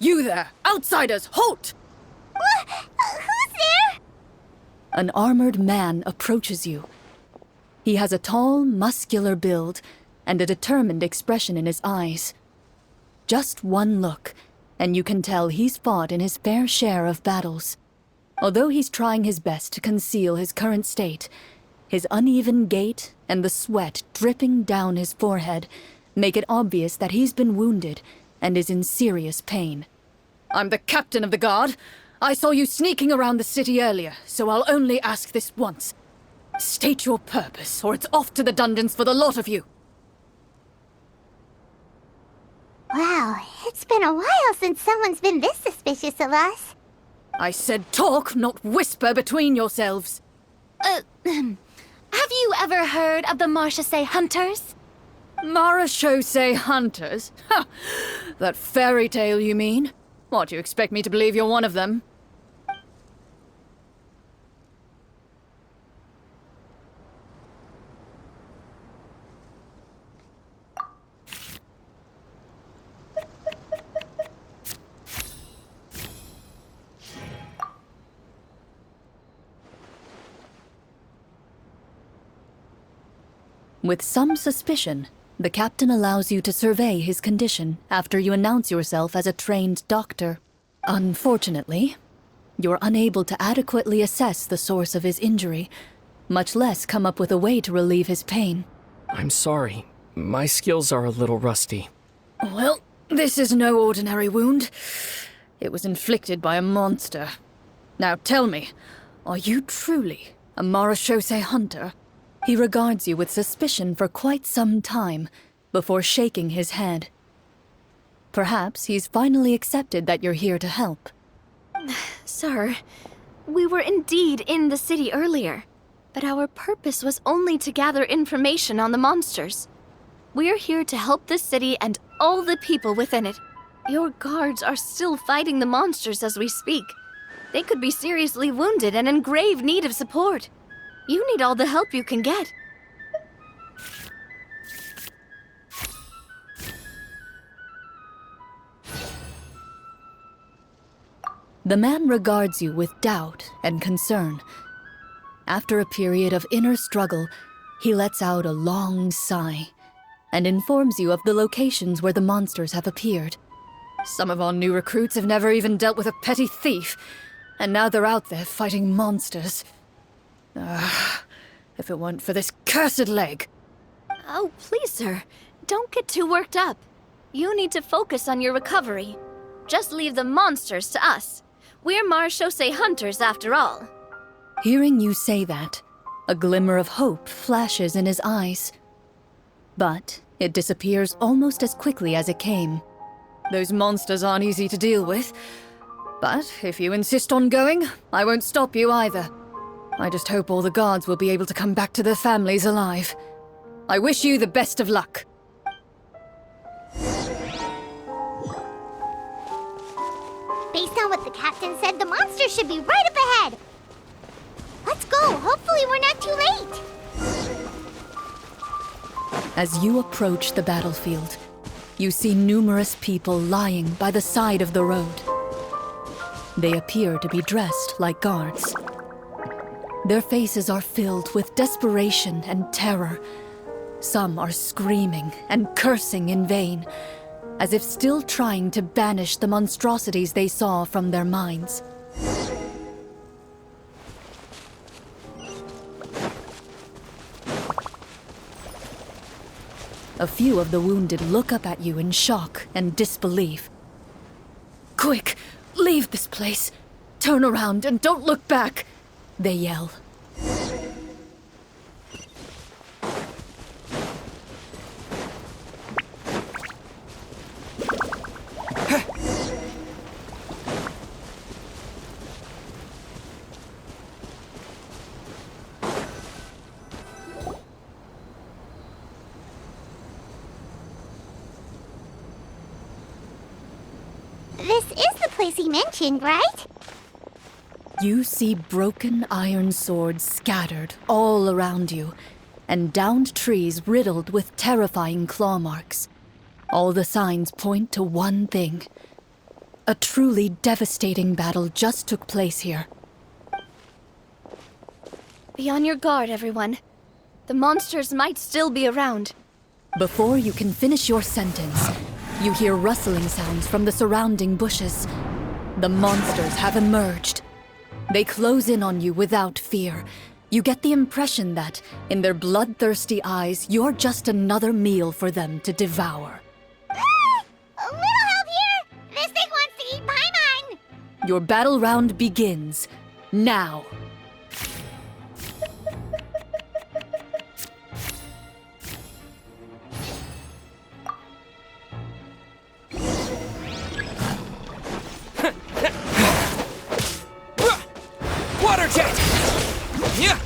You there! Outsiders, halt! What? Who's there? An armored man approaches you. He has a tall, muscular build and a determined expression in his eyes. Just one look, and you can tell he's fought in his fair share of battles. Although he's trying his best to conceal his current state, his uneven gait and the sweat dripping down his forehead make it obvious that he's been wounded and is in serious pain. I'm the captain of the guard. I saw you sneaking around the city earlier, so I'll only ask this once. State your purpose, or it's off to the dungeons for the lot of you. Wow, it's been a while since someone's been this suspicious of us. I said talk, not whisper between yourselves. Have you ever heard of the Marchese Hunters? Marechaussee hunters? Ha! That fairy tale, you mean? What, you expect me to believe you're one of them? With some suspicion, the captain allows you to survey his condition after you announce yourself as a trained doctor. Unfortunately, you're unable to adequately assess the source of his injury, much less come up with a way to relieve his pain. I'm sorry. My skills are a little rusty. Well, this is no ordinary wound. It was inflicted by a monster. Now tell me, are you truly a Marechaussee hunter? He regards you with suspicion for quite some time, before shaking his head. Perhaps he's finally accepted that you're here to help. Sir, we were indeed in the city earlier, but our purpose was only to gather information on the monsters. We're here to help the city and all the people within it. Your guards are still fighting the monsters as we speak. They could be seriously wounded and in grave need of support. You need all the help you can get. The man regards you with doubt and concern. After a period of inner struggle, he lets out a long sigh and informs you of the locations where the monsters have appeared. Some of our new recruits have never even dealt with a petty thief, and now they're out there fighting monsters. If it weren't for this cursed leg. Oh, please, sir. Don't get too worked up. You need to focus on your recovery. Just leave the monsters to us. We're Marechaussee hunters, after all. Hearing you say that, a glimmer of hope flashes in his eyes. But it disappears almost as quickly as it came. Those monsters aren't easy to deal with. But if you insist on going, I won't stop you either. I just hope all the guards will be able to come back to their families alive. I wish you the best of luck. Based on what the captain said, the monster should be right up ahead. Let's go. Hopefully we're not too late. As you approach the battlefield, you see numerous people lying by the side of the road. They appear to be dressed like guards. Their faces are filled with desperation and terror. Some are screaming and cursing in vain, as if still trying to banish the monstrosities they saw from their minds. A few of the wounded look up at you in shock and disbelief. Quick, leave this place. Turn around and don't look back, they yell. This is the place he mentioned, right? You see broken iron swords scattered all around you, and downed trees riddled with terrifying claw marks. All the signs point to one thing. A truly devastating battle just took place here. Be on your guard, everyone. The monsters might still be around. Before you can finish your sentence, you hear rustling sounds from the surrounding bushes. The monsters have emerged. They close in on you without fear. You get the impression that, in their bloodthirsty eyes, you're just another meal for them to devour. A little help here! This thing wants to eat Paimon! Your battle round begins now. Water jet! Yeah!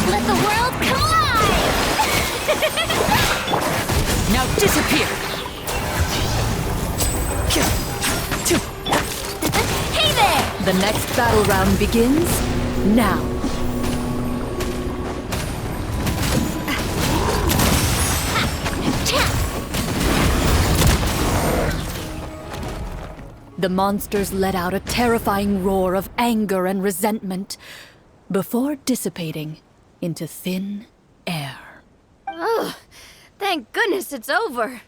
Let the world come alive! Now disappear! Hey there! The next battle round begins now. The monsters let out a terrifying roar of anger and resentment before dissipating into thin air. Oh, thank goodness it's over.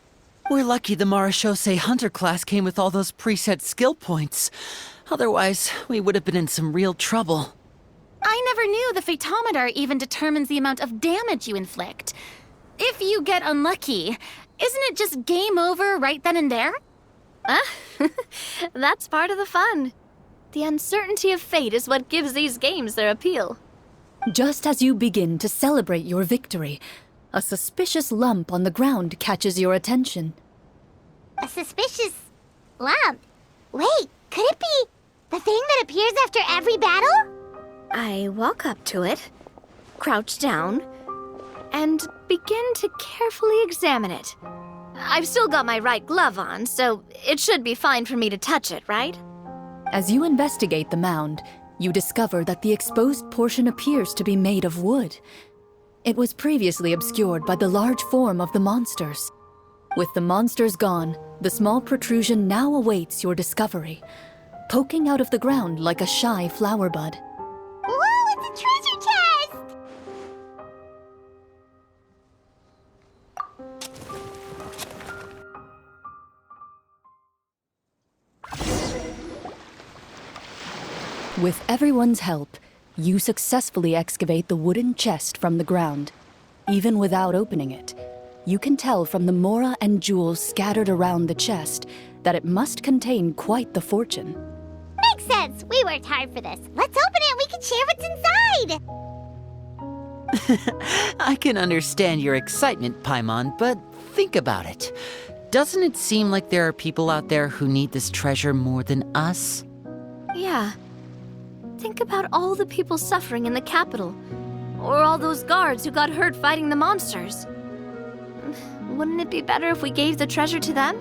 We're lucky the Marashose Hunter class came with all those preset skill points. Otherwise, we would have been in some real trouble. I never knew the Fatometer even determines the amount of damage you inflict. If you get unlucky, isn't it just game over right then and there? That's part of the fun. The uncertainty of fate is what gives these games their appeal. Just as you begin to celebrate your victory, a suspicious lump on the ground catches your attention. A suspicious lump? Wait, could it be the thing that appears after every battle? I walk up to it, crouch down, and begin to carefully examine it. I've still got my right glove on, so it should be fine for me to touch it, right? As you investigate the mound, you discover that the exposed portion appears to be made of wood. It was previously obscured by the large form of the monsters. With the monsters gone, the small protrusion now awaits your discovery, poking out of the ground like a shy flower bud. Whoa, it's a treasure chest! With everyone's help, you successfully excavate the wooden chest from the ground. Even without opening it, you can tell from the mora and jewels scattered around the chest that it must contain quite the fortune. Makes sense. We worked hard for this. Let's open it and we can share what's inside. I can understand your excitement, Paimon, but think about it. Doesn't it seem like there are people out there who need this treasure more than us? Yeah. Think about all the people suffering in the capital, or all those guards who got hurt fighting the monsters. Wouldn't it be better if we gave the treasure to them?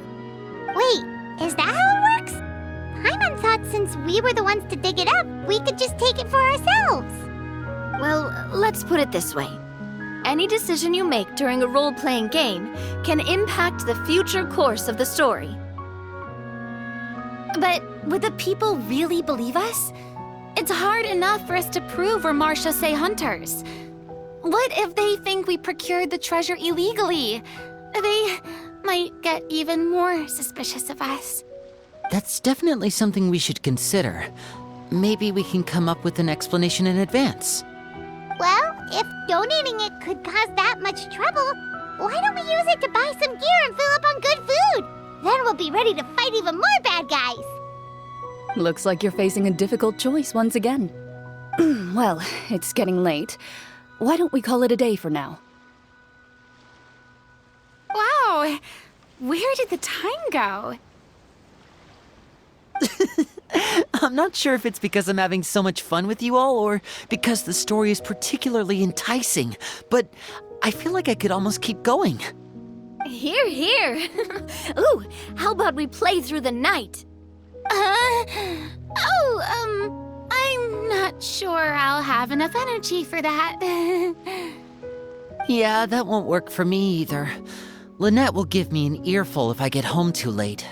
Wait, is that how it works? Paimon thought since we were the ones to dig it up, we could just take it for ourselves. Well, let's put it this way. Any decision you make during a role-playing game can impact the future course of the story. But would the people really believe us? It's hard enough for us to prove we're Marashose hunters. What if they think we procured the treasure illegally? They might get even more suspicious of us. That's definitely something we should consider. Maybe we can come up with an explanation in advance. Well, if donating it could cause that much trouble, why don't we use it to buy some gear and fill up on good food? Then we'll be ready to fight even more bad guys. Looks like you're facing a difficult choice once again. Well, it's getting late. Why don't we call it a day for now? Wow, where did the time go? I'm not sure if it's because I'm having so much fun with you all or because the story is particularly enticing, but I feel like I could almost keep going. Here, here. Ooh, how about we play through the night? I'm not sure I'll have enough energy for that. Yeah, that won't work for me either. Lynette will give me an earful if I get home too late.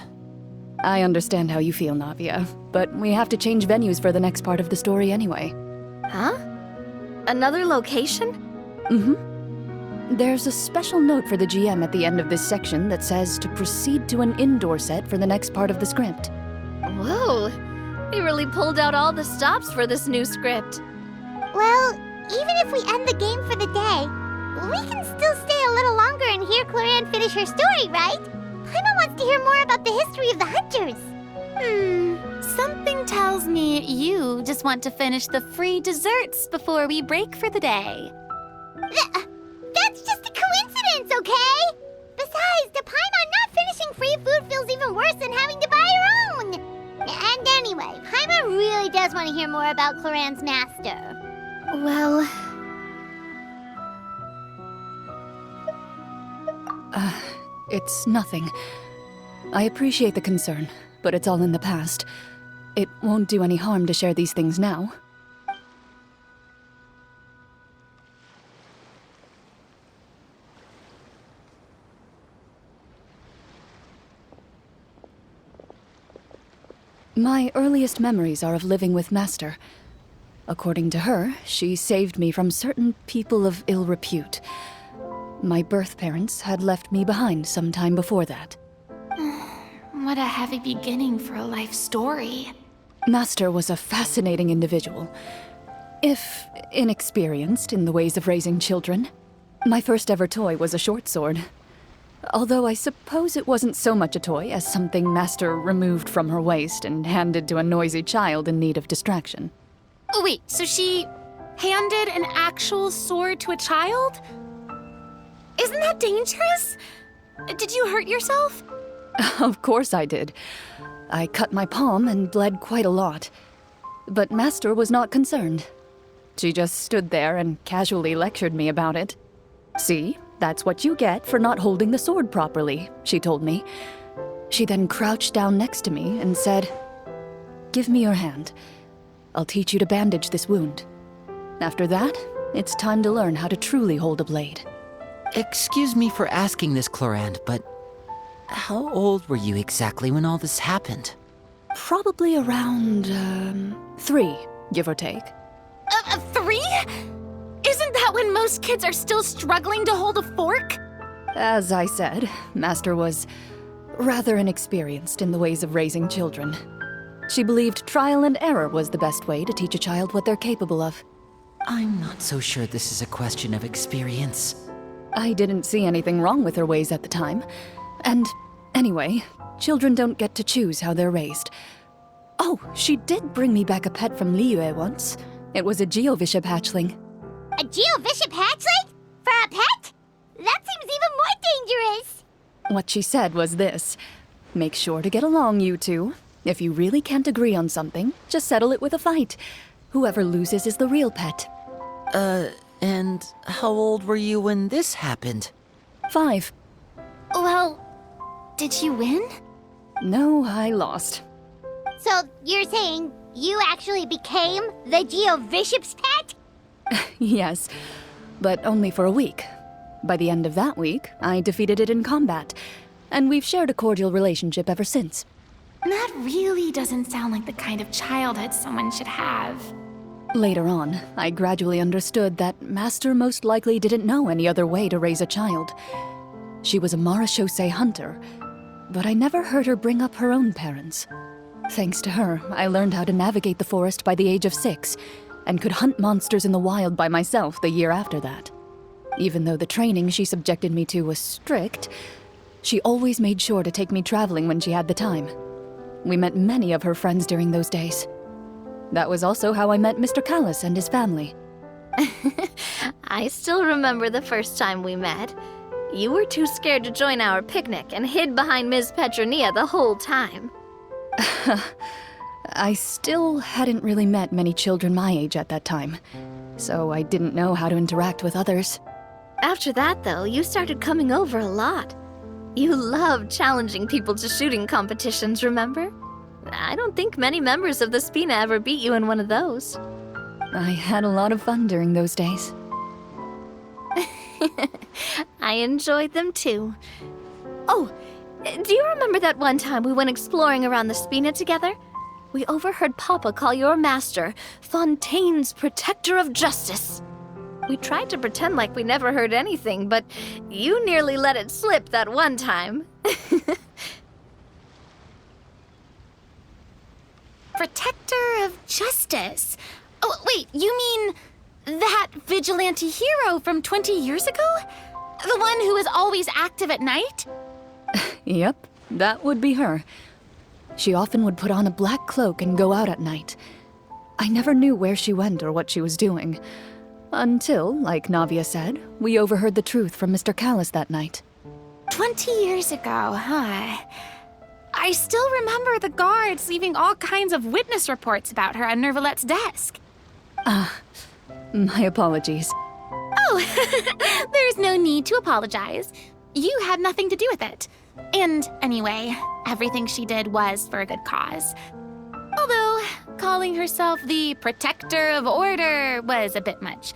I understand how you feel, Navia, but we have to change venues for the next part of the story anyway. Huh? Another location? There's a special note for the GM at the end of this section that says to proceed to an indoor set for the next part of the script. Whoa! They really pulled out all the stops for this new script. Well, even if we end the game for the day, we can still stay a little longer and hear Clorinde finish her story, right? Paimon wants to hear more about the history of the hunters. Something tells me you just want to finish the free desserts before we break for the day. That's just a coincidence, okay? Besides, to Paimon, not finishing free food feels even worse than having to buy her own. And anyway, Paimon really does want to hear more about Clorinde's master. Well, It's nothing. I appreciate the concern, but it's all in the past. It won't do any harm to share these things now. My earliest memories are of living with Master. According to her, she saved me from certain people of ill repute. My birth parents had left me behind some time before that. What a heavy beginning for a life story. Master was a fascinating individual, if inexperienced in the ways of raising children. My first ever toy was a short sword. Although I suppose it wasn't so much a toy as something Master removed from her waist and handed to a noisy child in need of distraction. Oh wait, so she handed an actual sword to a child? Isn't that dangerous? Did you hurt yourself? Of course I did. I cut my palm and bled quite a lot. But Master was not concerned. She just stood there and casually lectured me about it. See, that's what you get for not holding the sword properly, she told me. She then crouched down next to me and said, "Give me your hand. I'll teach you to bandage this wound. After that, it's time to learn how to truly hold a blade." Excuse me for asking this, Clorinde, but how old were you exactly when all this happened? Probably around, 3, give or take. 3? Isn't that when most kids are still struggling to hold a fork? As I said, Master was rather inexperienced in the ways of raising children. She believed trial and error was the best way to teach a child what they're capable of. I'm not so sure this is a question of experience. I didn't see anything wrong with her ways at the time. And anyway, children don't get to choose how they're raised. Oh, she did bring me back a pet from Liyue once. It was a Geovishap hatchling. A Geovishap hatchling? For a pet? That seems even more dangerous. What she said was this: make sure to get along, you two. If you really can't agree on something, just settle it with a fight. Whoever loses is the real pet. And how old were you when this happened? 5. Well, did you win? No, I lost. So you're saying you actually became the Geovishap's pet? Yes, but only for a week. By the end of that week, I defeated it in combat, and we've shared a cordial relationship ever since. That really doesn't sound like the kind of childhood someone should have. Later on, I gradually understood that Master most likely didn't know any other way to raise a child. She was a Marachose hunter, but I never heard her bring up her own parents. Thanks to her, I learned how to navigate the forest by the age of 6, and could hunt monsters in the wild by myself the year after that. Even though the training she subjected me to was strict, she always made sure to take me traveling when she had the time. We met many of her friends during those days. That was also how I met Mr. Callis and his family. I still remember the first time we met. You were too scared to join our picnic and hid behind Ms. Petronia the whole time. I still hadn't really met many children my age at that time, so I didn't know how to interact with others. After that, though, you started coming over a lot. You loved challenging people to shooting competitions, remember? I don't think many members of the Spina ever beat you in one of those. I had a lot of fun during those days. I enjoyed them too. Oh, do you remember that one time we went exploring around the Spina together? We overheard Papa call your master Fontaine's Protector of Justice. We tried to pretend like we never heard anything, but you nearly let it slip that one time. Protector of Justice? Oh, wait, you mean that vigilante hero from 20 years ago? The one who is always active at night? Yep, that would be her. She often would put on a black cloak and go out at night. I never knew where she went or what she was doing. Until, like Navia said, we overheard the truth from Mr. Callis that night. 20 years ago, huh? I still remember the guards leaving all kinds of witness reports about her on Nervalette's desk. My apologies. Oh, there's no need to apologize. You had nothing to do with it. And anyway, everything she did was for a good cause. Although, calling herself the Protector of Order was a bit much.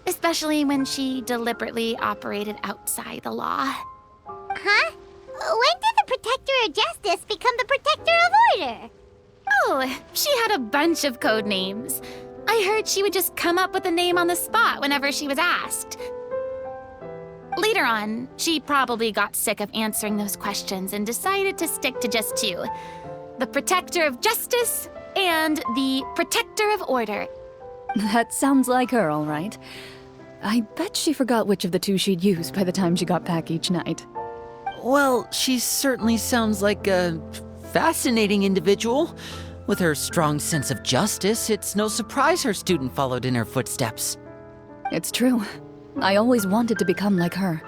Especially when she deliberately operated outside the law. Huh? When did the Protector of Justice become the Protector of Order? Oh, she had a bunch of code names. I heard she would just come up with a name on the spot whenever she was asked. Later on, she probably got sick of answering those questions and decided to stick to just two. The Protector of Justice and the Protector of Order. That sounds like her, all right. I bet she forgot which of the two she'd use by the time she got back each night. Well, she certainly sounds like a fascinating individual. With her strong sense of justice, it's no surprise her student followed in her footsteps. It's true. I always wanted to become like her.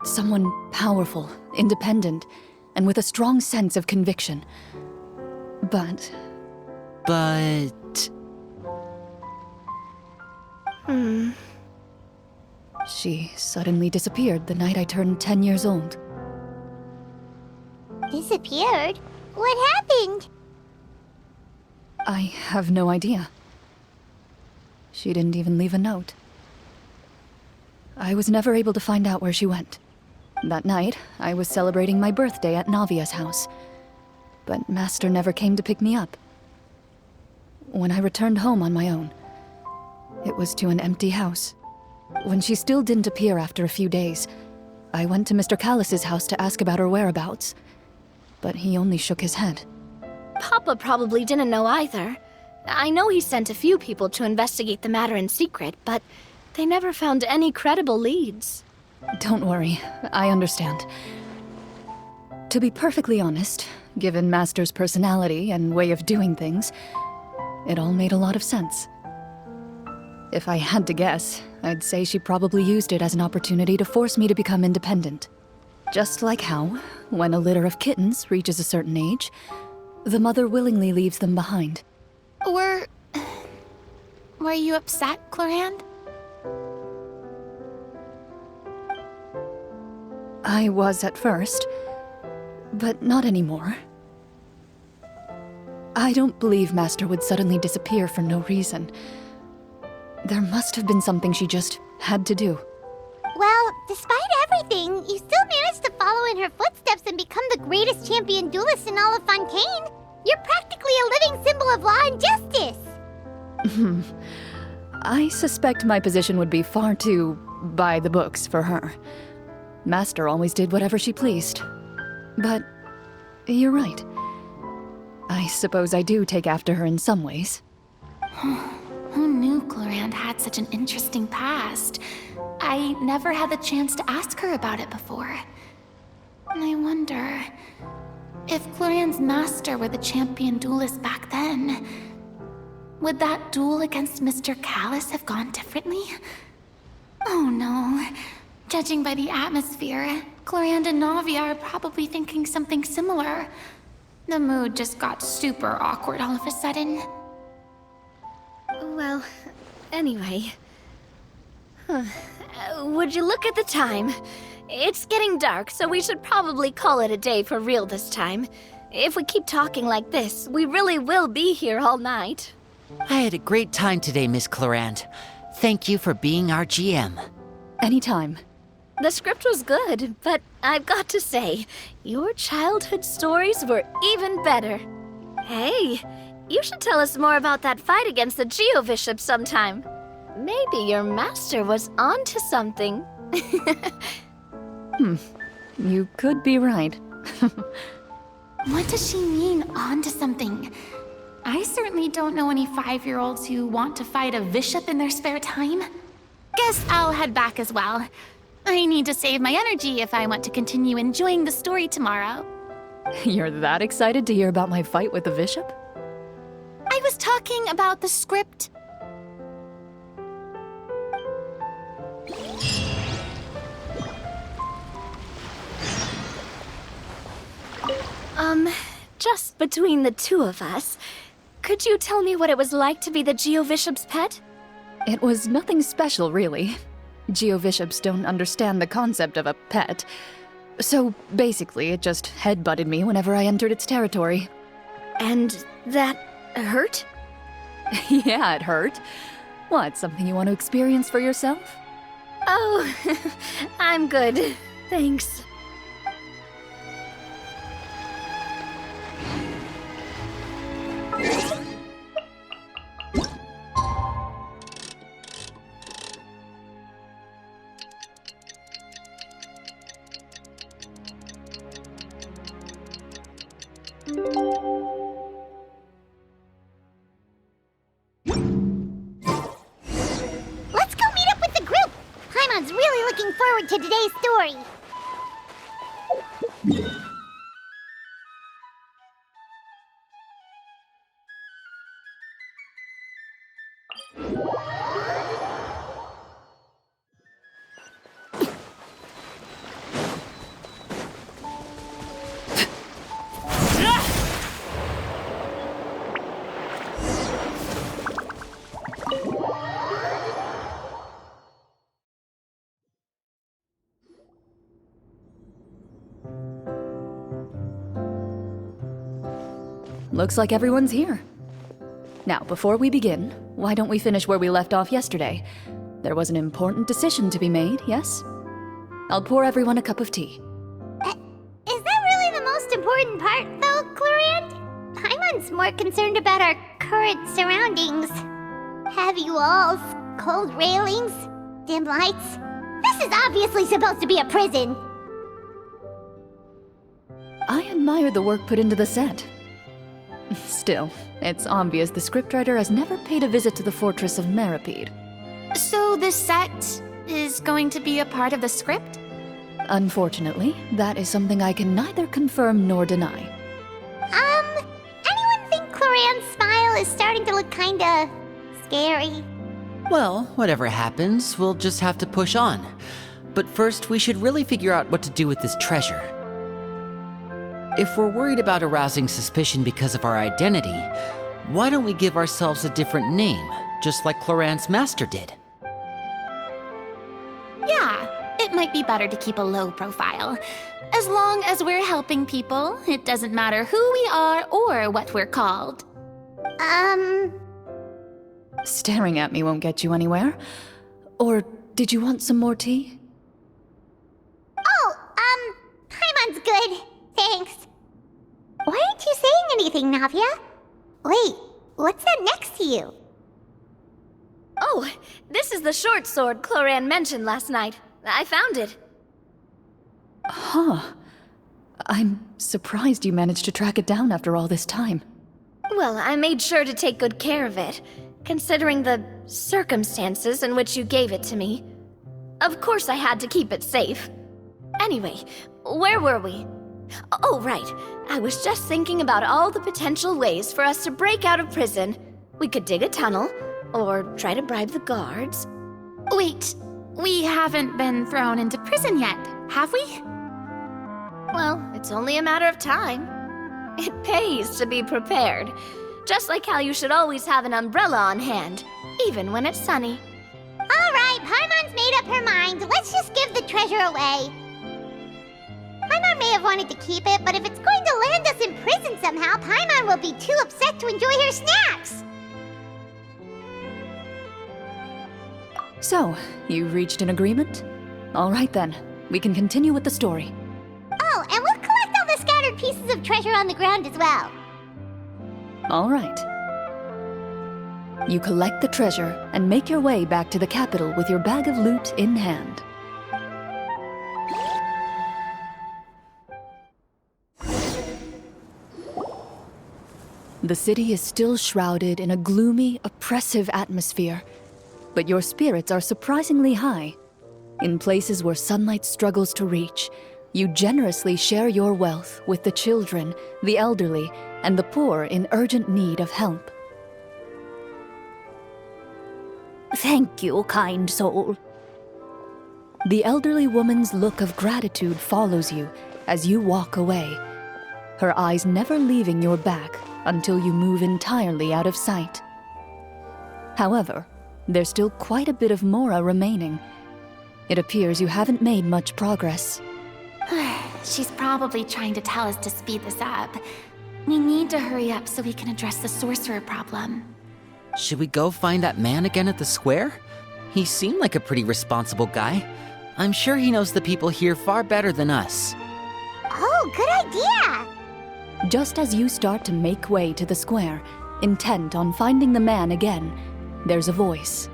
Someone powerful, independent, and with a strong sense of conviction. But... She suddenly disappeared the night I turned 10 years old. Disappeared? What happened? I have no idea. She didn't even leave a note. I was never able to find out where she went. That night, I was celebrating my birthday at Navia's house. But Master never came to pick me up. When I returned home on my own, it was to an empty house. When she still didn't appear after a few days, I went to Mr. Callis's house to ask about her whereabouts. But he only shook his head. Papa probably didn't know either. I know he sent a few people to investigate the matter in secret, but they never found any credible leads. Don't worry, I understand. To be perfectly honest, given Master's personality and way of doing things, it all made a lot of sense. If I had to guess, I'd say she probably used it as an opportunity to force me to become independent. Just like how, when a litter of kittens reaches a certain age, the mother willingly leaves them behind. Were you upset, Clorinde? I was at first, but not anymore. I don't believe Master would suddenly disappear for no reason. There must have been something she just had to do. Well, despite everything, you still managed to follow in her footsteps and become the greatest champion duelist in all of Fontaine. You're practically a living symbol of law and justice. I suspect my position would be far too by the books for her. Master always did whatever she pleased. But you're right. I suppose I do take after her in some ways. Who knew Clorinde had such an interesting past? I never had the chance to ask her about it before. I wonder... if Clorinde's master were the champion duelist back then, would that duel against Mr. Callis have gone differently? Oh no. Judging by the atmosphere, Clorinde and Navia are probably thinking something similar. The mood just got super awkward all of a sudden. Well, anyway. Would you look at the time? It's getting dark, so we should probably call it a day for real this time. If we keep talking like this, we really will be here all night. I had a great time today, Miss Clorinde. Thank you for being our GM. Anytime. The script was good, but I've got to say, your childhood stories were even better. Hey, you should tell us more about that fight against the Geo-Bishop sometime. Maybe your master was onto something. You could be right. What does she mean, onto something? I certainly don't know any 5-year-olds who want to fight a bishop in their spare time. Guess I'll head back as well. I need to save my energy if I want to continue enjoying the story tomorrow. You're that excited to hear about my fight with the bishop? I was talking about the script. Just between the two of us, could you tell me what it was like to be the Geo-Bishop's pet? It was nothing special, really. Geo-Bishops don't understand the concept of a pet. So basically, it just headbutted me whenever I entered its territory. And that hurt? Yeah, it hurt. What, something you want to experience for yourself? Oh, I'm good. Thanks. Let's go meet up with the group! Paimon's really looking forward to today's story. Looks like everyone's here. Now, before we begin, why don't we finish where we left off yesterday? There was an important decision to be made, yes? I'll pour everyone a cup of tea. Is that really the most important part, though, Clorinde? Paimon's more concerned about our current surroundings. Heavy walls, cold railings, dim lights. This is obviously supposed to be a prison. I admire the work put into the set. Still, it's obvious the scriptwriter has never paid a visit to the fortress of Meripede. So this set is going to be a part of the script? Unfortunately, that is something I can neither confirm nor deny. Anyone think Clorinde's smile is starting to look kinda scary? Well, whatever happens, we'll just have to push on. But first, we should really figure out what to do with this treasure. If we're worried about arousing suspicion because of our identity, why don't we give ourselves a different name, just like Clorinde's master did? Yeah, it might be better to keep a low profile. As long as we're helping people, it doesn't matter who we are or what we're called. Staring at me won't get you anywhere. Or did you want some more tea? Paimon's good. Thanks. Why aren't you saying anything, Navia? Wait, what's that next to you? Oh, this is the short sword Clorinde mentioned last night. I found it. Huh. I'm surprised you managed to track it down after all this time. Well, I made sure to take good care of it, considering the circumstances in which you gave it to me. Of course I had to keep it safe. Anyway, where were we? Oh, right. I was just thinking about all the potential ways for us to break out of prison. We could dig a tunnel, or try to bribe the guards. Wait, we haven't been thrown into prison yet, have we? Well, it's only a matter of time. It pays to be prepared. Just like how you should always have an umbrella on hand, even when it's sunny. Alright, Paimon's made up her mind. Let's just give the treasure away. Paimon may have wanted to keep it, but if it's going to land us in prison somehow, Paimon will be too upset to enjoy her snacks. So, you reached an agreement? All right then, we can continue with the story. Oh, and we'll collect all the scattered pieces of treasure on the ground as well. All right. You collect the treasure and make your way back to the capital with your bag of loot in hand. The city is still shrouded in a gloomy, oppressive atmosphere, but your spirits are surprisingly high. In places where sunlight struggles to reach, you generously share your wealth with the children, the elderly, and the poor in urgent need of help. Thank you, kind soul. The elderly woman's look of gratitude follows you as you walk away, her eyes never leaving your back until you move entirely out of sight. However, there's still quite a bit of Mora remaining. It appears you haven't made much progress. She's probably trying to tell us to speed this up. We need to hurry up so we can address the sorcerer problem. Should we go find that man again at the square? He seemed like a pretty responsible guy. I'm sure he knows the people here far better than us. Oh, good idea! Just as you start to make way to the square, intent on finding the man again, there's a voice.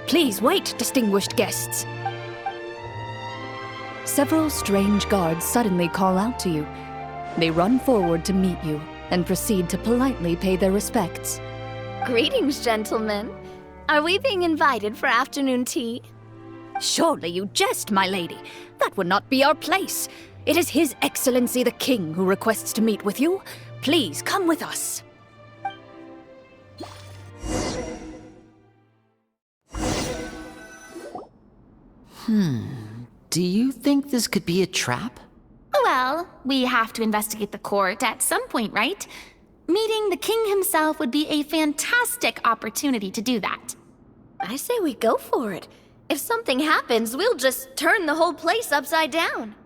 Please wait, distinguished guests. Several strange guards suddenly call out to you. They run forward to meet you and proceed to politely pay their respects. Greetings, gentlemen. Are we being invited for afternoon tea? Surely you jest, my lady. That would not be our place. It is His Excellency the King who requests to meet with you. Please come with us. Do you think this could be a trap? Well, we have to investigate the court at some point, right? Meeting the king himself would be a fantastic opportunity to do that. I say we go for it. If something happens, we'll just turn the whole place upside down.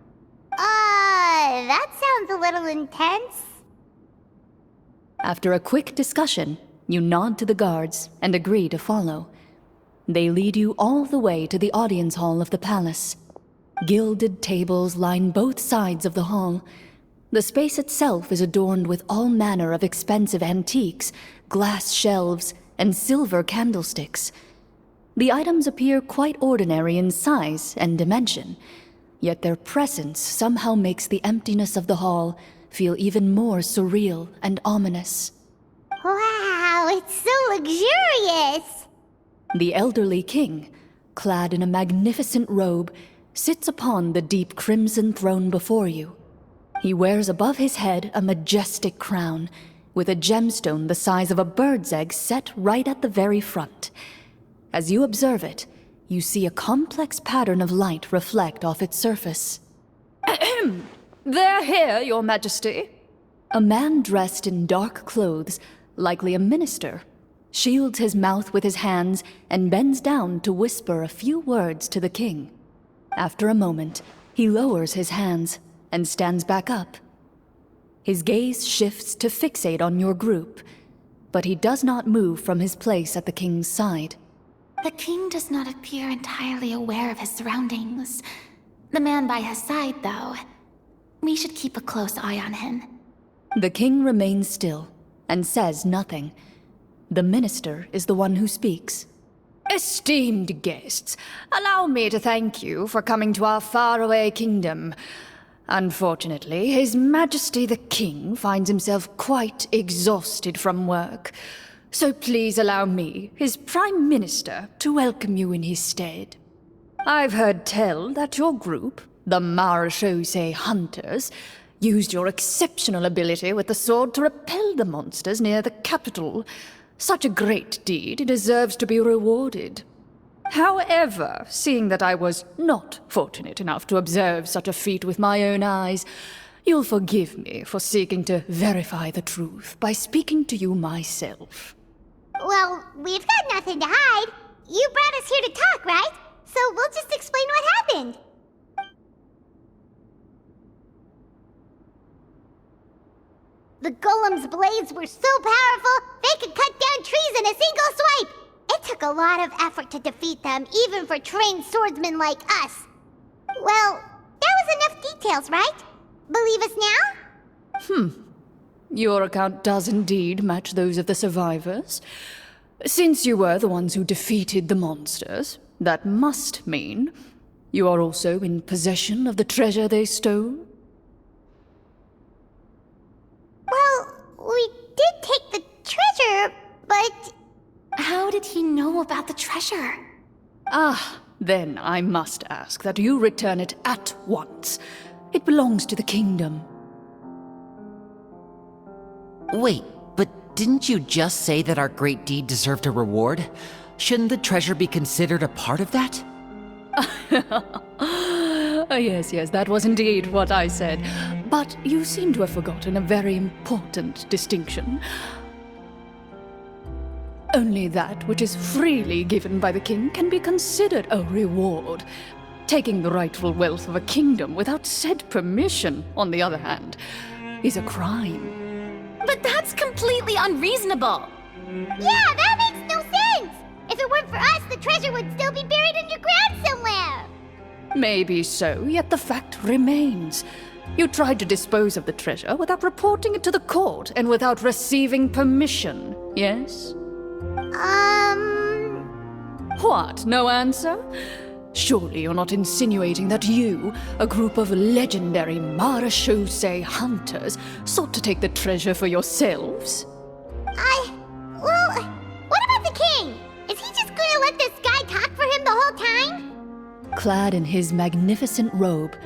That sounds a little intense. After a quick discussion, you nod to the guards and agree to follow. They lead you all the way to the audience hall of the palace. Gilded tables line both sides of the hall. The space itself is adorned with all manner of expensive antiques, glass shelves, and silver candlesticks. The items appear quite ordinary in size and dimension, yet their presence somehow makes the emptiness of the hall feel even more surreal and ominous. Wow, it's so luxurious! The elderly king, clad in a magnificent robe, sits upon the deep crimson throne before you. He wears above his head a majestic crown, with a gemstone the size of a bird's egg set right at the very front. As you observe it, you see a complex pattern of light reflect off its surface. They're here, Your Majesty. A man dressed in dark clothes, likely a minister, shields his mouth with his hands and bends down to whisper a few words to the king. After a moment, he lowers his hands and stands back up. His gaze shifts to fixate on your group, but he does not move from his place at the king's side. The king does not appear entirely aware of his surroundings. The man by his side, though, we should keep a close eye on him. The king remains still and says nothing. The minister is the one who speaks. Esteemed guests, allow me to thank you for coming to our faraway kingdom. Unfortunately, His Majesty the King finds himself quite exhausted from work. So please allow me, his Prime Minister, to welcome you in his stead. I've heard tell that your group, the Marechaussee Hunters, used your exceptional ability with the sword to repel the monsters near the capital. Such a great deed deserves to be rewarded. However, seeing that I was not fortunate enough to observe such a feat with my own eyes, you'll forgive me for seeking to verify the truth by speaking to you myself. Well, we've got nothing to hide. You brought us here to talk, right? So we'll just explain what happened. The golem's blades were so powerful, they could cut down trees in a single swipe! It took a lot of effort to defeat them, even for trained swordsmen like us. Well, that was enough details, right? Believe us now? Your account does indeed match those of the survivors. Since you were the ones who defeated the monsters, that must mean you are also in possession of the treasure they stole? Well, we did take the treasure, but... How did he know about the treasure? Then I must ask that you return it at once. It belongs to the kingdom. Wait, but didn't you just say that our great deed deserved a reward? Shouldn't the treasure be considered a part of that? Yes, that was indeed what I said. But you seem to have forgotten a very important distinction. Only that which is freely given by the king can be considered a reward. Taking the rightful wealth of a kingdom without said permission, on the other hand, is a crime. But that's completely unreasonable. Yeah, that makes no sense! If it weren't for us, the treasure would still be buried underground somewhere! Maybe so, yet the fact remains. You tried to dispose of the treasure without reporting it to the court and without receiving permission, yes? What, no answer? Surely you're not insinuating that you, a group of legendary marechaussee hunters, sought to take the treasure for yourselves? Well, what about the king? Is he just gonna let this guy talk for him the whole time? Clad in his magnificent robe,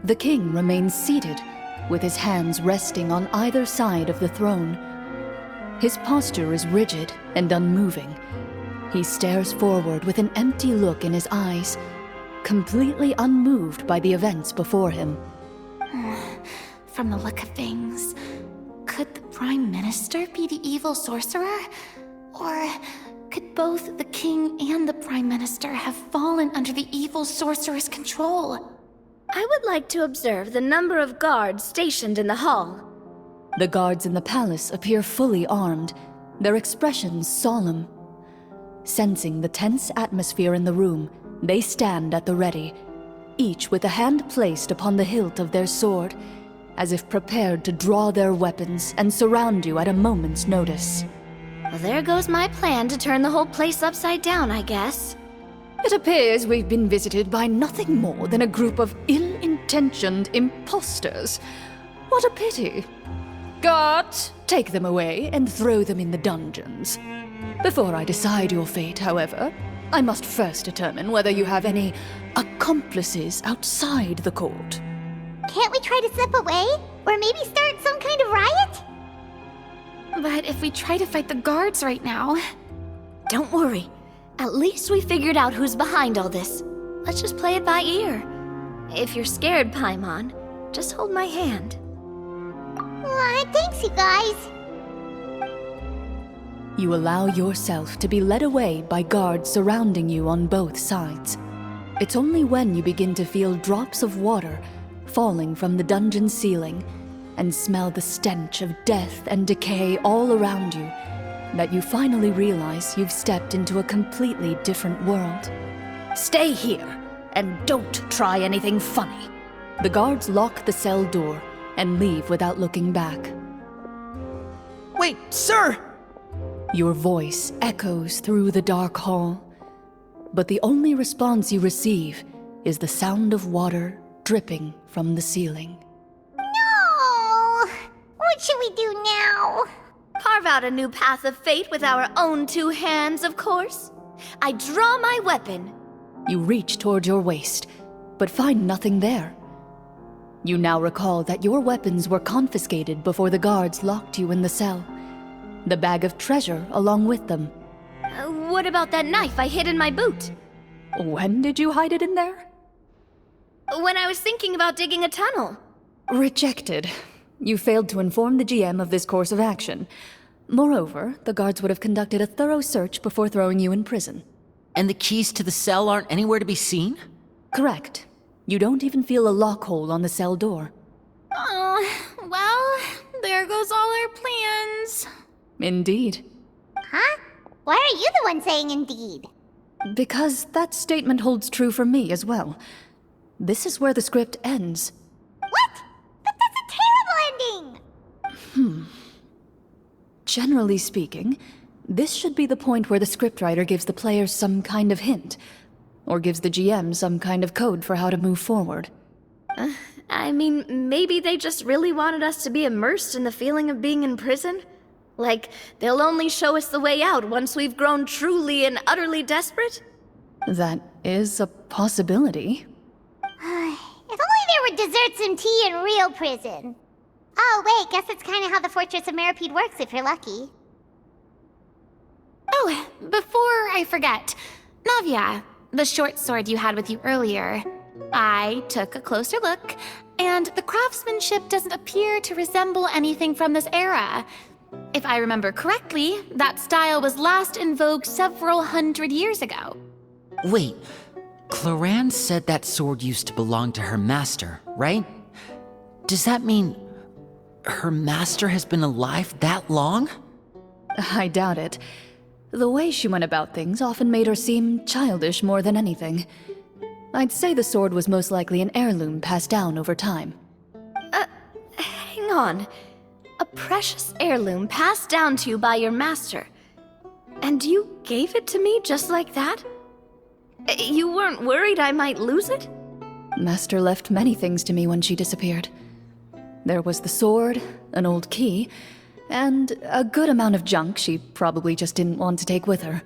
the king remains seated, with his hands resting on either side of the throne. His posture is rigid and unmoving. He stares forward with an empty look in his eyes, completely unmoved by the events before him. From the look of things, could the Prime Minister be the evil sorcerer? Or could both the King and the Prime Minister have fallen under the evil sorcerer's control? I would like to observe the number of guards stationed in the hall. The guards in the palace appear fully armed, their expressions solemn. Sensing the tense atmosphere in the room, they stand at the ready, each with a hand placed upon the hilt of their sword, as if prepared to draw their weapons and surround you at a moment's notice. Well, there goes my plan to turn the whole place upside down, I guess. It appears we've been visited by nothing more than a group of ill-intentioned imposters. What a pity. Guards, take them away and throw them in the dungeons. Before I decide your fate, however, I must first determine whether you have any accomplices outside the court. Can't we try to slip away? Or maybe start some kind of riot? But if we try to fight the guards right now... Don't worry. At least we figured out who's behind all this. Let's just play it by ear. If you're scared, Paimon, just hold my hand. Thanks, you guys. You allow yourself to be led away by guards surrounding you on both sides. It's only when you begin to feel drops of water falling from the dungeon ceiling and smell the stench of death and decay all around you that you finally realize you've stepped into a completely different world. Stay here and don't try anything funny. The guards lock the cell door and leave without looking back. Wait, sir! Your voice echoes through the dark hall, but the only response you receive is the sound of water dripping from the ceiling. No! What should we do now? Carve out a new path of fate with our own two hands, of course. I draw my weapon. You reach toward your waist, but find nothing there. You now recall that your weapons were confiscated before the guards locked you in the cell. The bag of treasure along with them. What about that knife I hid in my boot? When did you hide it in there? When I was thinking about digging a tunnel. Rejected. You failed to inform the GM of this course of action. Moreover, the guards would have conducted a thorough search before throwing you in prison. And the keys to the cell aren't anywhere to be seen? Correct. You don't even feel a lock hole on the cell door. Oh, well, There goes all our plans. Indeed. Huh? Why are you the one saying indeed? Because that statement holds true for me as well. This is where the script ends. What? But that's a terrible ending! Generally speaking, this should be the point where the scriptwriter gives the players some kind of hint, or gives the GM some kind of code for how to move forward. I mean, maybe they just really wanted us to be immersed in the feeling of being in prison? Like, they'll only show us the way out once we've grown truly and utterly desperate? That is a possibility. If only there were desserts and tea in real prison. Oh, wait, guess it's kind of how the Fortress of Meripede works if you're lucky. Oh, before I forget, Navia, the short sword you had with you earlier. I took a closer look, and the craftsmanship doesn't appear to resemble anything from this era. If I remember correctly, that style was last in vogue several hundred years ago. Wait, Clorinde said that sword used to belong to her master, right? Does that mean her master has been alive that long? I doubt it. The way she went about things often made her seem childish more than anything. I'd say the sword was most likely an heirloom passed down over time. Hang on. A precious heirloom passed down to you by your master. And you gave it to me just like that? You weren't worried I might lose it? Master left many things to me when she disappeared. There was the sword, an old key, and a good amount of junk she probably just didn't want to take with her.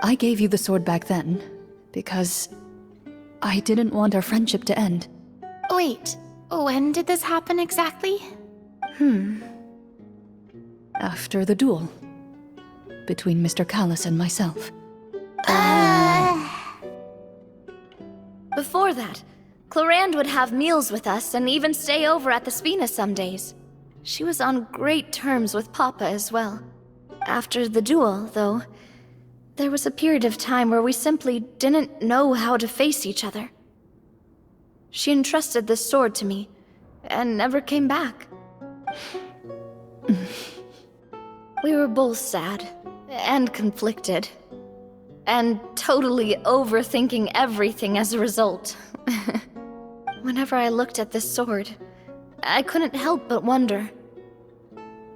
I gave you the sword back then, because I didn't want our friendship to end. Wait, when did this happen exactly? After the duel. Between Mr. Callis and myself. Before that, Clorinde would have meals with us and even stay over at the Spina some days. She was on great terms with Papa as well. After the duel, though, there was a period of time where we simply didn't know how to face each other. She entrusted this sword to me, and never came back. We were both sad, and conflicted, and totally overthinking everything as a result. Whenever I looked at this sword, I couldn't help but wonder.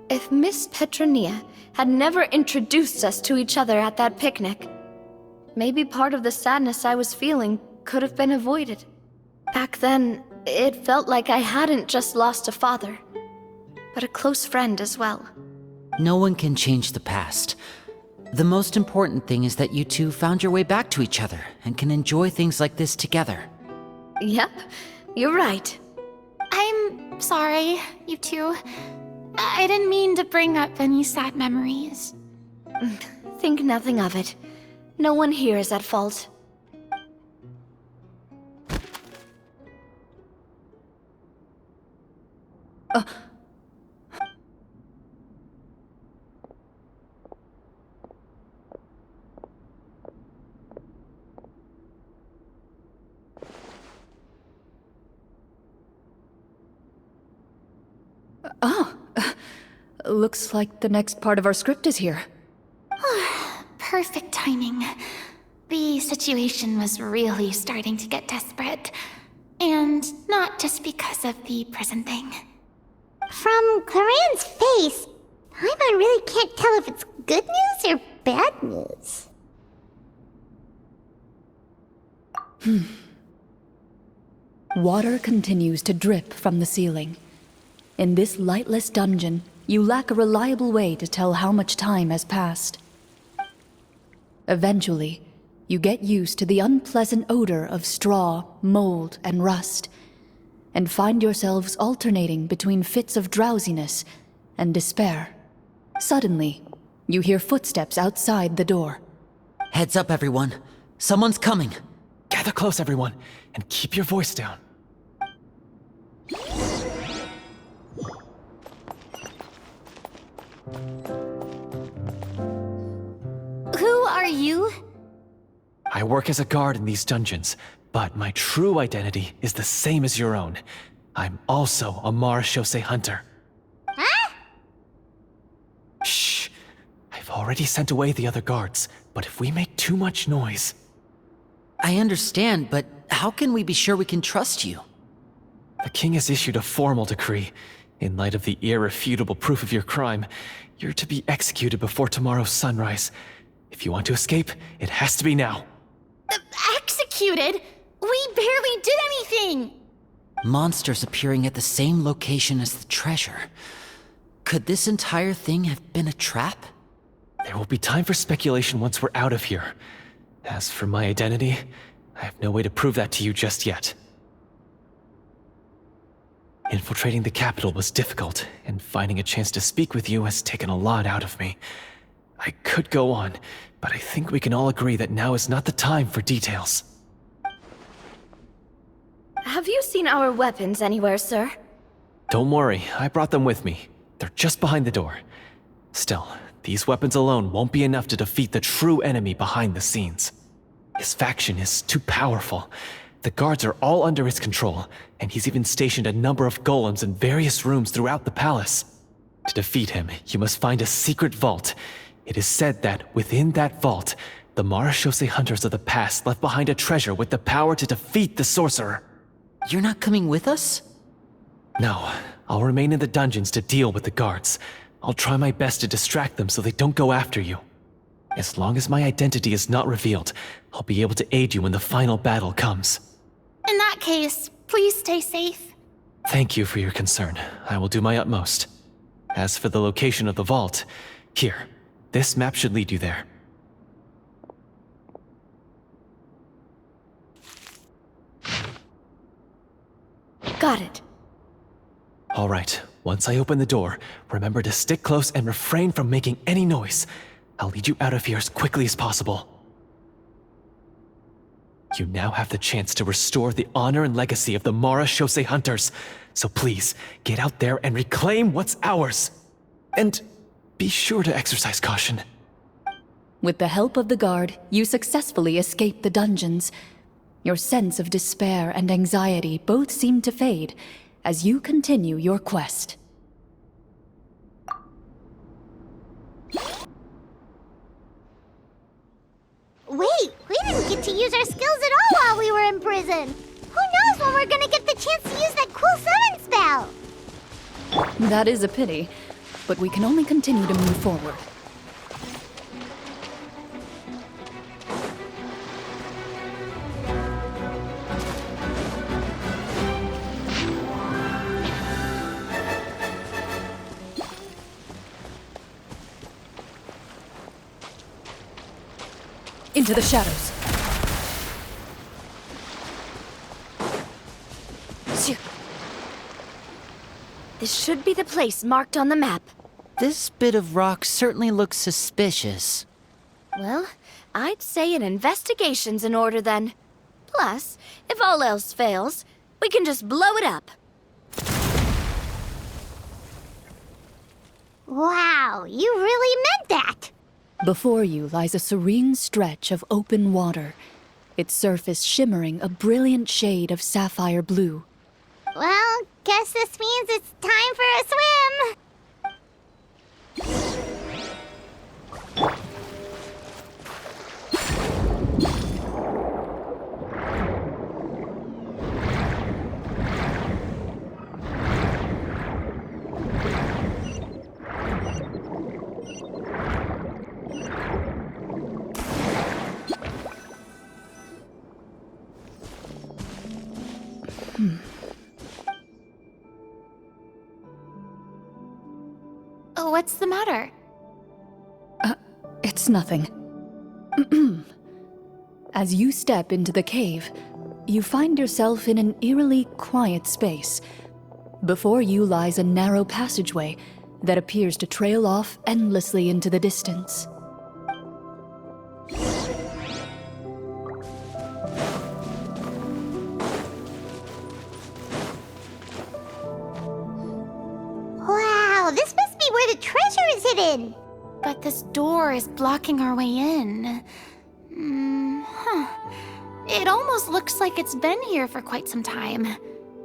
If Miss Petronia had never introduced us to each other at that picnic, maybe part of the sadness I was feeling could have been avoided. Back then, it felt like I hadn't just lost a father, but a close friend as well. No one can change the past. The most important thing is that you two found your way back to each other and can enjoy things like this together. Yep, you're right. I'm sorry, you two. I didn't mean to bring up any sad memories. Think nothing of it. No one here is at fault. Looks like the next part of our script is here. Perfect timing. The situation was really starting to get desperate. And not just because of the prison thing. From Clorinde's face, Paimon really can't tell if it's good news or bad news. Water continues to drip from the ceiling. In this lightless dungeon, you lack a reliable way to tell how much time has passed. Eventually, you get used to the unpleasant odor of straw, mold, and rust, and find yourselves alternating between fits of drowsiness and despair. Suddenly, you hear footsteps outside the door. Heads up, everyone. Someone's coming. Gather close, everyone, and keep your voice down. Who are you? I work as a guard in these dungeons, but my true identity is the same as your own. I'm also a marechaussee hunter. Huh? already sent away the other guards, but if we make too much noise... I understand, but how can we be sure we can trust you? The king has issued a formal decree. In light of the irrefutable proof of your crime, you're to be executed before tomorrow's sunrise. If you want to escape, it has to be now. Executed? We barely did anything! Monsters appearing at the same location as the treasure. Could this entire thing have been a trap? There will be time for speculation once we're out of here. As for my identity, I have no way to prove that to you just yet. Infiltrating the capital was difficult, and finding a chance to speak with you has taken a lot out of me. I could go on, but I think we can all agree that now is not the time for details. Have you seen our weapons anywhere, sir? Don't worry, I brought them with me. They're just behind the door. Still, these weapons alone won't be enough to defeat the true enemy behind the scenes. His faction is too powerful. The guards are all under his control, and he's even stationed a number of golems in various rooms throughout the palace. To defeat him, you must find a secret vault. It is said that within that vault, the Marachose hunters of the past left behind a treasure with the power to defeat the sorcerer. You're not coming with us? No, I'll remain in the dungeons to deal with the guards. I'll try my best to distract them so they don't go after you. As long as my identity is not revealed, I'll be able to aid you when the final battle comes. In that case, please stay safe. Thank you for your concern. I will do my utmost. As for the location of the vault, here, this map should lead you there. Got it. All right, once I open the door, remember to stick close and refrain from making any noise. I'll lead you out of here as quickly as possible. You now have the chance to restore the honor and legacy of the Marachose hunters. So please, get out there and reclaim what's ours. And be sure to exercise caution. With the help of the guard, you successfully escape the dungeons. Your sense of despair and anxiety both seem to fade as you continue your quest. Wait, we didn't get to use our skills at all while we were in prison. Who knows when we're gonna get the chance to use that cool summon spell? That is a pity, but we can only continue to move forward. Into the shadows. This should be the place marked on the map. This bit of rock certainly looks suspicious. Well, I'd say an investigation's in order then. Plus, if all else fails, we can just blow it up. Wow, you really meant that! Before you lies a serene stretch of open water, its surface shimmering a brilliant shade of sapphire blue. Well, guess this means it's time for a swim! What's the matter? It's nothing. As you step into the cave, you find yourself in an eerily quiet space. Before you lies a narrow passageway that appears to trail off endlessly into the distance. Wow, this must be where the treasure is hidden! But this door is blocking our way in. It almost looks like it's been here for quite some time.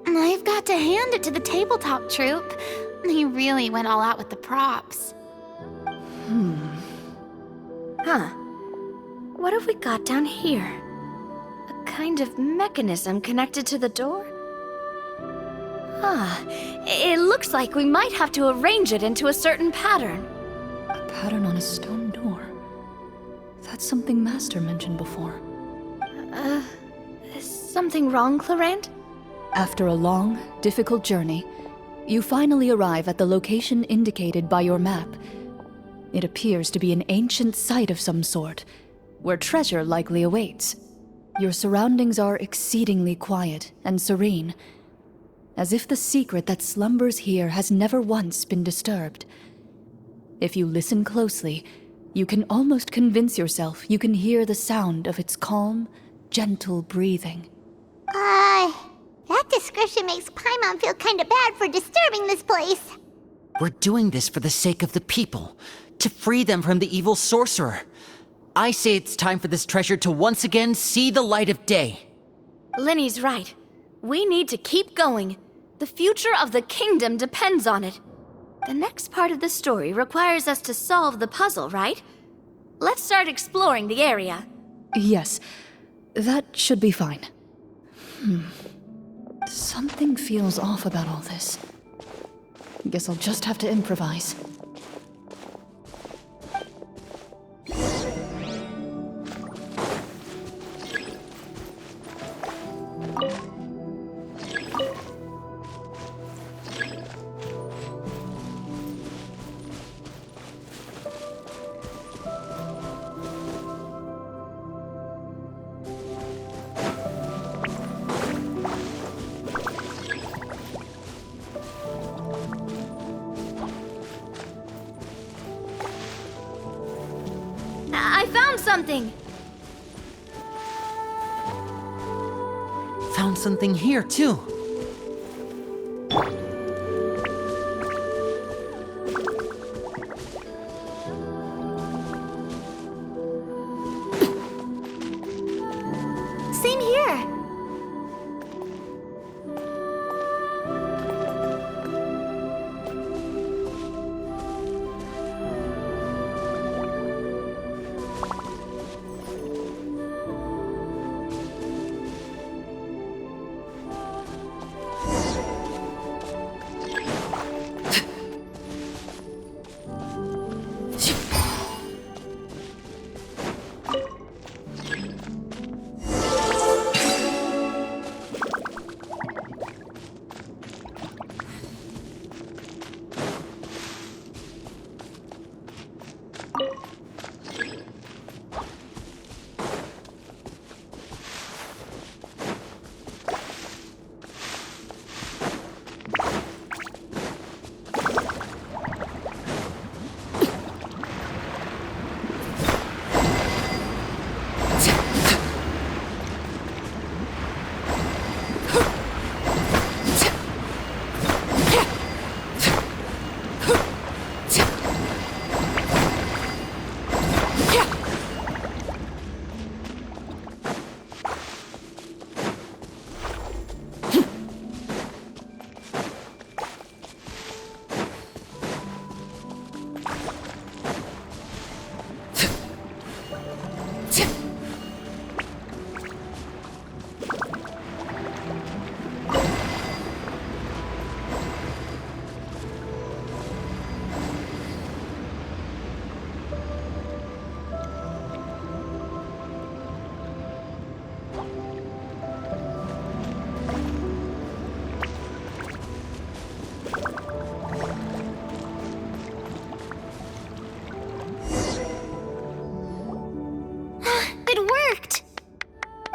I've got to hand it to the tabletop troupe. They really went all out with the props. Huh. What have we got down here? A kind of mechanism connected to the door? Ah, it looks like we might have to arrange it into a certain pattern. A pattern on a stone door. That's something Master mentioned before. Is something wrong, Clorinde? After a long, difficult journey, you finally arrive at the location indicated by your map. It appears to be an ancient site of some sort, where treasure likely awaits. Your surroundings are exceedingly quiet and serene, as if the secret that slumbers here has never once been disturbed. If you listen closely, you can almost convince yourself you can hear the sound of its calm, gentle breathing. That description makes Paimon feel kinda bad for disturbing this place. We're doing this for the sake of the people, to free them from the evil sorcerer. I say it's time for this treasure to once again see the light of day. Linny's right. We need to keep going. The future of the kingdom depends on it. The next part of the story requires us to solve the puzzle, right? Let's start exploring the area. Yes, that should be fine. Something feels off about all this. Guess I'll just have to improvise. I found something! Found something here, too. Same here!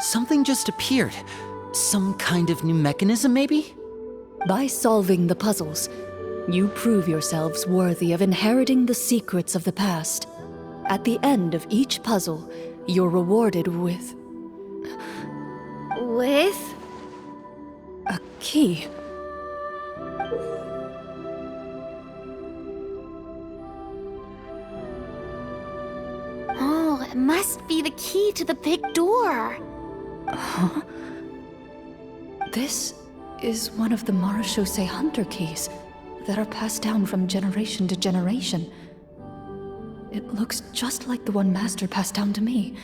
Something just appeared. Some kind of new mechanism, maybe? By solving the puzzles, you prove yourselves worthy of inheriting the secrets of the past. At the end of each puzzle, you're rewarded with With? a key. Oh, it must be the key to the big door. Huh? This is one of the Marechaussee Hunter keys that are passed down from generation to generation. It looks just like the one Master passed down to me.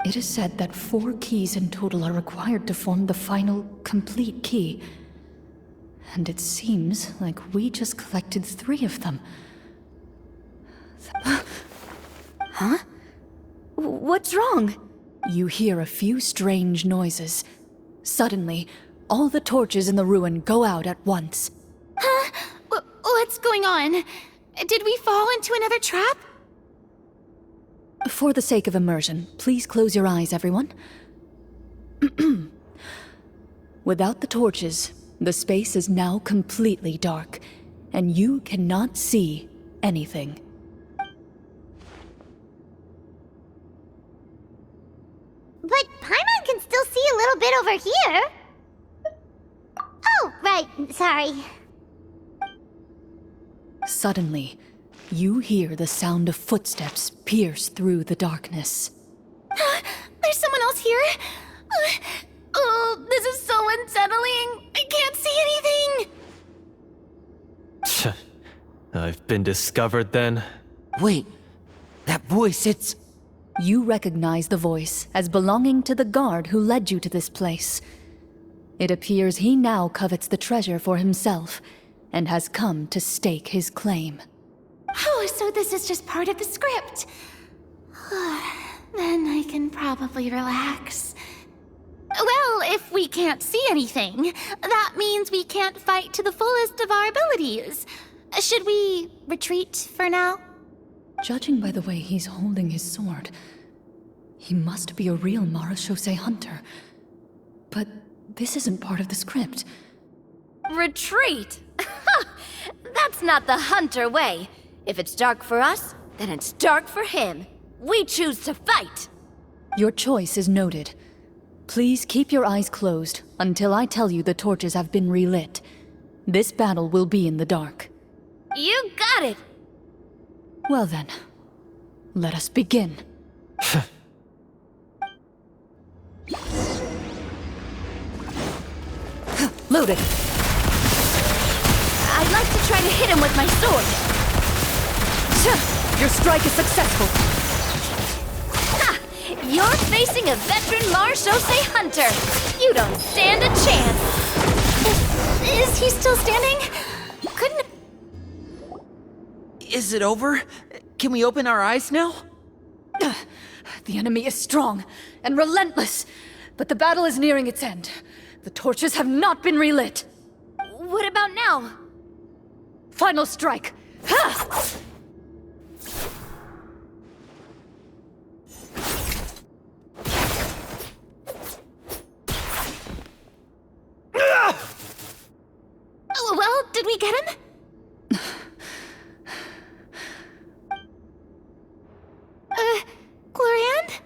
It is said that 4 keys in total are required to form the final, complete key. And it seems like we just collected 3 of them. Huh? What's wrong? You hear a few strange noises. Suddenly, all the torches in the ruin go out at once. Huh? What's going on? Did we fall into another trap? For the sake of immersion, please close your eyes, everyone. Without the torches, the space is now completely dark, and you cannot see anything. But Paimon can still see a little bit over here. Oh, right, sorry. Suddenly, you hear the sound of footsteps pierce through the darkness. There's someone else here? Oh, this is so unsettling. I can't see anything. I've been discovered then? Wait, that voice, it's... You recognize the voice as belonging to the guard who led you to this place. It appears he now covets the treasure for himself and has come to stake his claim. Oh, so this is just part of the script. Then I can probably relax. Well, if we can't see anything, that means we can't fight to the fullest of our abilities. Should we retreat for now? Judging by the way he's holding his sword, he must be a real Marachose hunter. But this isn't part of the script. Retreat? That's not the hunter way. If it's dark for us, then it's dark for him. We choose to fight. Your choice is noted. Please keep your eyes closed until I tell you the torches have been relit. This battle will be in the dark. You got it! Well then, let us begin. Loaded. I'd like to try to hit him with my sword. Your strike is successful. Ha! You're facing a veteran Marachose hunter. You don't stand a chance. Is he still standing? Couldn't... Is it over? Can we open our eyes now? The enemy is strong and relentless, but the battle is nearing its end. The torches have not been relit. What about now? Final strike. Ha! Well, did we get him? Clorinde?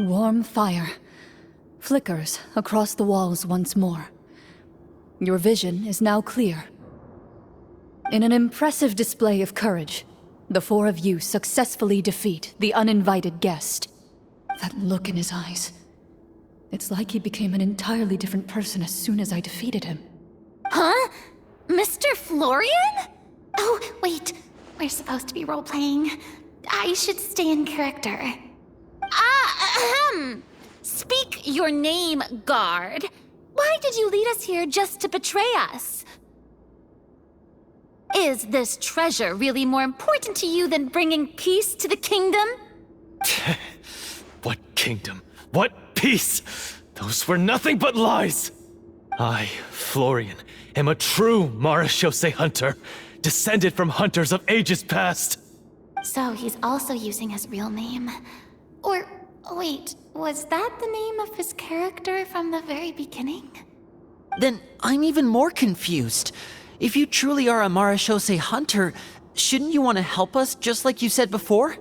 Warm fire flickers across the walls once more. Your vision is now clear. In an impressive display of courage, the 4 of you successfully defeat the uninvited guest. That look in his eyes. It's like he became an entirely different person as soon as I defeated him. Huh? Mr. Florian? Oh, wait. We're supposed to be role-playing. I should stay in character. Speak your name, guard. Why did you lead us here just to betray us? Is this treasure really more important to you than bringing peace to the kingdom? What kingdom? What peace? Those were nothing but lies! I, Florian, am a true Marachose hunter, descended from hunters of ages past. So he's also using his real name. Or, wait, was that the name of his character from the very beginning? Then I'm even more confused. If you truly are a Marachose hunter, shouldn't you want to help us just like you said before?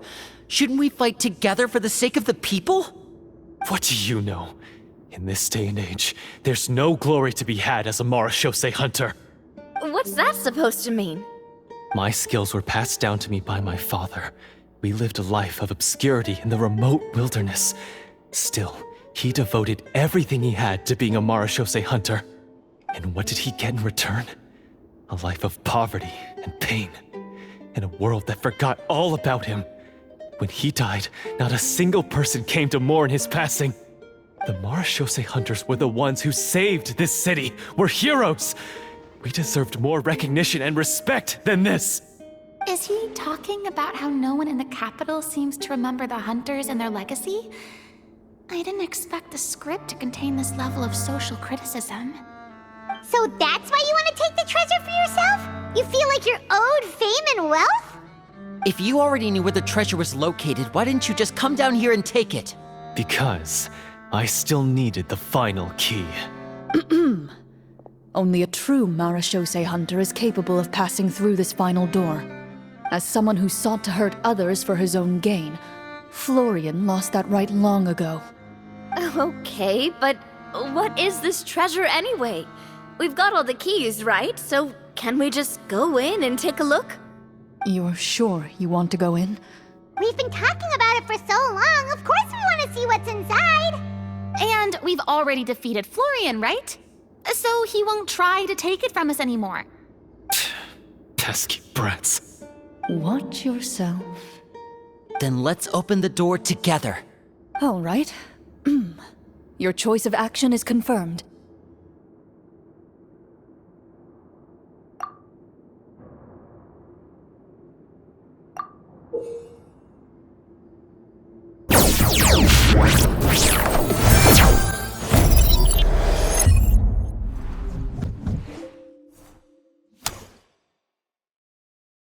Shouldn't we fight together for the sake of the people? What do you know? In this day and age, there's no glory to be had as a Marachose hunter. What's that supposed to mean? My skills were passed down to me by my father. We lived a life of obscurity in the remote wilderness. Still, he devoted everything he had to being a Marachose hunter. And what did he get in return? A life of poverty and pain. In a world that forgot all about him. When he died, not a single person came to mourn his passing. The Marachose hunters were the ones who saved this city. We're heroes. We deserved more recognition and respect than this. Is he talking about how no one in the capital seems to remember the hunters and their legacy? I didn't expect the script to contain this level of social criticism. So that's why you want to take the treasure for yourself? You feel like you're owed fame and wealth? If you already knew where the treasure was located, why didn't you just come down here and take it? Because I still needed the final key. Only a true Marachose hunter is capable of passing through this final door. As someone who sought to hurt others for his own gain, Florian lost that right long ago. Okay, but what is this treasure anyway? We've got all the keys, right? So can we just go in and take a look? You're sure you want to go in? We've been talking about it for so long, of course we want to see what's inside. And we've already defeated Florian, right? So he won't try to take it from us anymore. Pesky brats. Watch yourself. Then let's open the door together. All right. Your choice of action is confirmed.